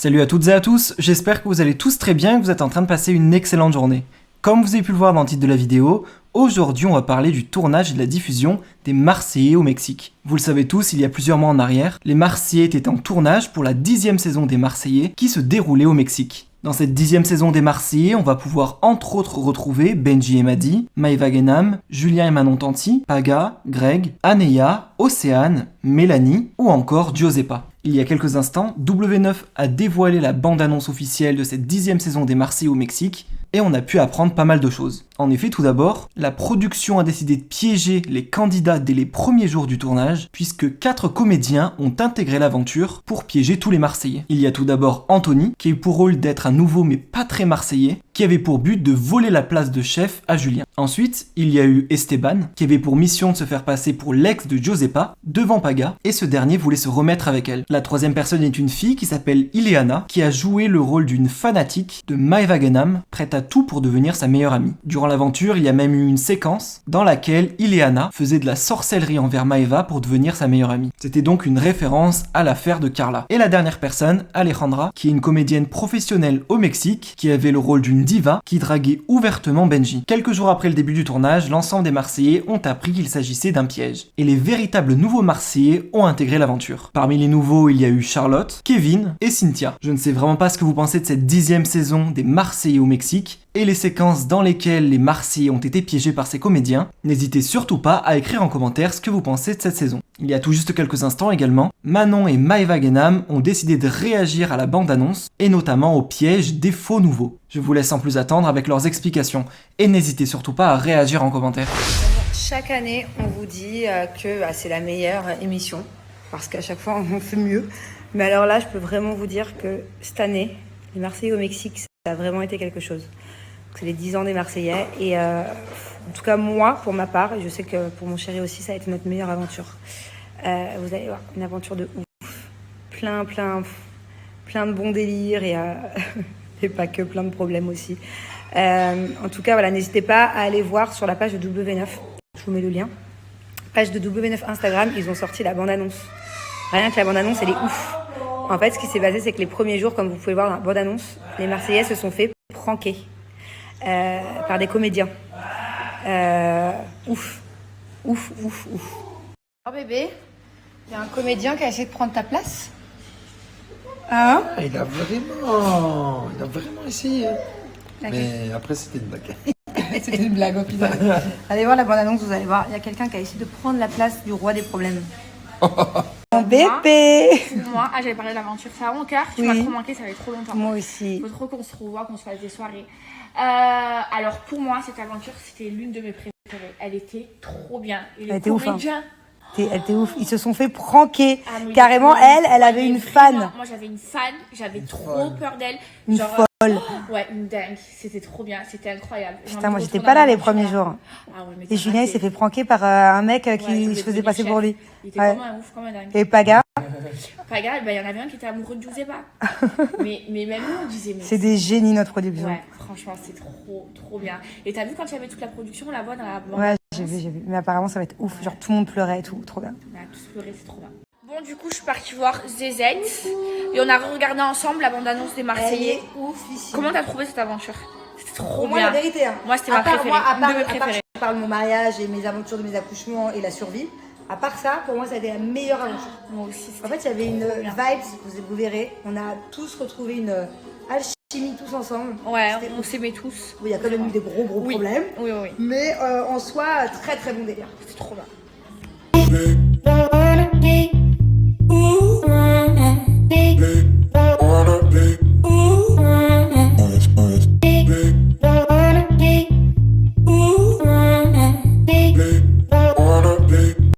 Salut à toutes et à tous, j'espère que vous allez tous très bien et que vous êtes en train de passer une excellente journée. Comme vous avez pu le voir dans le titre de la vidéo, aujourd'hui on va parler du tournage et de la diffusion des Marseillais au Mexique. Vous le savez tous, il y a plusieurs mois en arrière, les Marseillais étaient en tournage pour la 10e saison des Marseillais qui se déroulait au Mexique. Dans cette 10e saison des Marseillais, on va pouvoir entre autres retrouver Benji et Madi, Maëva Guénam, Julien et Manon Tanti, Paga, Greg, Aneya, Océane, Mélanie ou encore Giuseppa. Il y a quelques instants, W9 a dévoilé la bande-annonce officielle de cette 10e saison des Marseillais au Mexique et on a pu apprendre pas mal de choses. En effet, tout d'abord, la production a décidé de piéger les candidats dès les premiers jours du tournage, puisque 4 comédiens ont intégré l'aventure pour piéger tous les Marseillais. Il y a tout d'abord Anthony, qui a eu pour rôle d'être un nouveau mais pas très Marseillais, qui avait pour but de voler la place de chef à Julien. Ensuite, il y a eu Esteban, qui avait pour mission de se faire passer pour l'ex de Giuseppa, devant Paga, et ce dernier voulait se remettre avec elle. La troisième personne est une fille qui s'appelle Ileana, qui a joué le rôle d'une fanatique de Maëva Guénam, prête à tout pour devenir sa meilleure amie. Durant l'aventure, il y a même eu une séquence dans laquelle Ileana faisait de la sorcellerie envers Maëva pour devenir sa meilleure amie. C'était donc une référence à l'affaire de Carla. Et la dernière personne, Alejandra, qui est une comédienne professionnelle au Mexique, qui avait le rôle d'une diva qui draguait ouvertement Benji. Quelques jours après le début du tournage, l'ensemble des Marseillais ont appris qu'il s'agissait d'un piège. Et les véritables nouveaux Marseillais ont intégré l'aventure. Parmi les nouveaux, il y a eu Charlotte, Kevin et Cynthia. Je ne sais vraiment pas ce que vous pensez de cette 10e saison des Marseillais au Mexique, et les séquences dans lesquelles les Marseillais ont été piégés par ces comédiens. N'hésitez surtout pas à écrire en commentaire ce que vous pensez de cette saison. Il y a tout juste quelques instants également, Manon et Maëva Guénam ont décidé de réagir à la bande-annonce, et notamment au piège des faux nouveaux. Je vous laisse sans plus attendre avec leurs explications, et n'hésitez surtout pas à réagir en commentaire. Chaque année, on vous dit que c'est la meilleure émission, parce qu'à chaque fois, on fait mieux. Mais alors là, je peux vraiment vous dire que cette année, les Marseillais au Mexique, ça a vraiment été quelque chose. C'est les 10 ans des Marseillais et en tout cas moi pour ma part et je sais que pour mon chéri aussi ça a été notre meilleure aventure. Vous allez voir une aventure de ouf, plein de bons délires et, et pas que, plein de problèmes aussi. En tout cas voilà, n'hésitez pas à aller voir sur la page de W9, je vous mets le lien. Page de W9 Instagram, ils ont sorti la bande-annonce. Rien que la bande-annonce elle est ouf. En fait ce qui s'est passé c'est que les premiers jours comme vous pouvez voir dans la bande-annonce, les Marseillais se sont fait pranker. Par des comédiens. Ouf. Oh bébé, il y a un comédien qui a essayé de prendre ta place. Hein? Il a vraiment essayé. Okay. Mais après c'était une blague. C'était une blague au final. Allez voir la bande-annonce, vous allez voir. Il y a quelqu'un qui a essayé de prendre la place du roi des problèmes. Mon bébé. Moi, j'avais parlé de l'aventure, ça a mon cœur. Tu m'as trop manqué, ça fait trop longtemps. Moi aussi. Il faut trop qu'on se revoie, qu'on se fasse des soirées. Alors pour moi, cette aventure, c'était l'une de mes préférées. Elle était trop bien. Et elle était ouf. Hein. Elle était ouf. Ils se sont fait pranker. Carrément, elle avait une fan. Moi, j'avais une fan. J'avais trop peur d'elle. Une folle. Ouais, une dingue. C'était trop bien. C'était incroyable. Putain, moi, j'étais pas là les premiers jours. Ah ouais, et Julien, il s'est fait pranker par un mec qui se faisait passer pour lui. Il était comme un ouf, comme un dingue. Et Paga. Paga, il y en avait un qui était amoureux de Giuseppa. mais même nous, on disait... C'est des génies, notre production. Ouais, franchement, c'est trop bien. Et t'as vu quand il y avait toute la production là-bas dans la bande? Ouais, j'ai vu. Mais apparemment, ça va être ouf. Genre, tout le monde pleurait et tout. Trop bien. On a tous pleuré, c'est trop bien. Bon, du coup, je suis partie voir ZZ. Et on a regardé ensemble la bande-annonce des Marseillais. Oufissime. Comment t'as trouvé cette aventure? C'était trop bien. Moi, la vérité. Hein. Moi, c'était ma préférée. Une de mes préférées. Je parle de mon mariage et mes aventures de mes accouchements et la survie. À part ça, pour moi, ça a été la meilleure aventure. Moi aussi. En fait, il y avait une vibe, vous verrez. On a tous retrouvé une alchimie tous ensemble. Ouais, on s'aimait tous. Il y a quand même eu des gros problèmes. Oui. Mais en soi, très bon délire. C'était trop bien.